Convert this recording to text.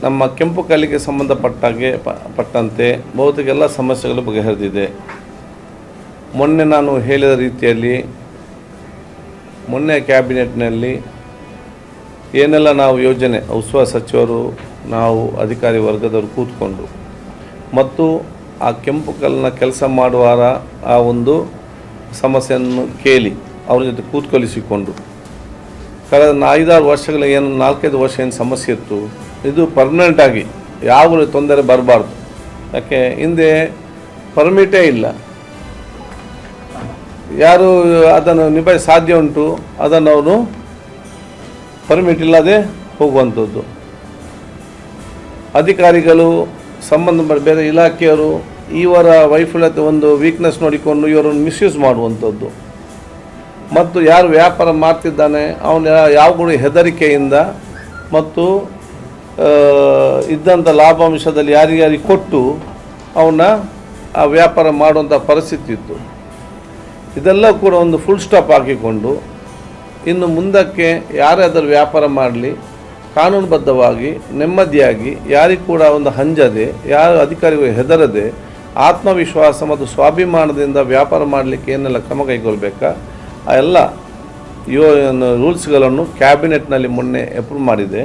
ನಮ್ಮ ಕೆಂಪು ಕಲ್ಲಿಗೆ ಪಟ್ಟಂತೆ ಬಹುತೇಕ ಎಲ್ಲ ಸಮಸ್ಯೆಗಳು ಬಗೆಹರಿದಿದೆ. ಮೊನ್ನೆ ನಾನು ಹೇಳಿದ ರೀತಿಯಲ್ಲಿ ಮೊನ್ನೆ ಕ್ಯಾಬಿನೆಟ್ನಲ್ಲಿ ಏನೆಲ್ಲ ನಾವು ಯೋಜನೆ ಉಸ್ತುವಾರಿ ಸಚಿವರು ನಾವು ಅಧಿಕಾರಿ ವರ್ಗದವರು ಕೂತ್ಕೊಂಡು ಮತ್ತು ಆ ಕೆಂಪು ಕಲ್ಲಿನ ಕೆಲಸ ಮಾಡುವವರ ಆ ಒಂದು ಸಮಸ್ಯೆಯನ್ನು ಕೇಳಿ ಅವ್ರ ಜೊತೆ ಕೂತ್ಕೊಳಿಸಿಕೊಂಡು ಕಳೆದ 5-6 ವರ್ಷಗಳ ಏನು 4-5 ವರ್ಷ ಏನು ಸಮಸ್ಯೆ ಇತ್ತು ಇದು ಪರ್ಮನೆಂಟಾಗಿ ಯಾವಾಗಲೂ ತೊಂದರೆ ಬರಬಾರ್ದು. ಯಾಕೆ ಹಿಂದೆ ಪರ್ಮಿಟೇ ಇಲ್ಲ, ಯಾರು ಅದನ್ನು ನಿಭಾಯಿಸ ಸಾಧ್ಯ ಉಂಟು ಅದನ್ನು ಅವರು ಪರ್ಮಿಟ್ ಇಲ್ಲದೆ ಹೋಗುವಂಥದ್ದು. ಅಧಿಕಾರಿಗಳು ಸಂಬಂಧಪಟ್ಟ ಬೇರೆ ಇಲಾಖೆಯವರು ಇವರ ವೈಫಲ್ಯತೆ ಒಂದು ವೀಕ್ನೆಸ್ ನೋಡಿಕೊಂಡು ಇವರನ್ನು ಮಿಸ್ಯೂಸ್ ಮಾಡುವಂಥದ್ದು ಮತ್ತು ಯಾರು ವ್ಯಾಪಾರ ಮಾಡ್ತಿದ್ದಾನೆ ಅವನ ಯಾವಾಗಲೂ ಹೆದರಿಕೆಯಿಂದ ಮತ್ತು ಇದ್ದಂಥ ಲಾಭಾಂಶದಲ್ಲಿ ಯಾರಿಗಾರಿಗೆ ಕೊಟ್ಟು ಅವನ್ನ ಆ ವ್ಯಾಪಾರ ಮಾಡುವಂಥ ಪರಿಸ್ಥಿತಿ ಇತ್ತು. ಇದೆಲ್ಲ ಕೂಡ ಒಂದು ಫುಲ್ ಸ್ಟಾಪ್ ಹಾಕಿಕೊಂಡು ಇನ್ನು ಮುಂದಕ್ಕೆ ಯಾರೇ ಅದರ ವ್ಯಾಪಾರ ಮಾಡಲಿ ಕಾನೂನುಬದ್ಧವಾಗಿ ನೆಮ್ಮದಿಯಾಗಿ ಯಾರಿಗೂ ಕೂಡ ಒಂದು ಹಂಜದೆ ಯಾರು ಅಧಿಕಾರಿಗಳು ಹೆದರದೆ ಆತ್ಮವಿಶ್ವಾಸ ಮತ್ತು ಸ್ವಾಭಿಮಾನದಿಂದ ವ್ಯಾಪಾರ ಮಾಡಲಿಕ್ಕೆ ಏನೆಲ್ಲ ಕ್ರಮ ಕೈಗೊಳ್ಳಬೇಕಾ ಆ ಎಲ್ಲ ರೂಲ್ಸ್ಗಳನ್ನು ಕ್ಯಾಬಿನೆಟ್ನಲ್ಲಿ ಮೊನ್ನೆ ಅಪ್ರೂವ್ ಮಾಡಿದೆ.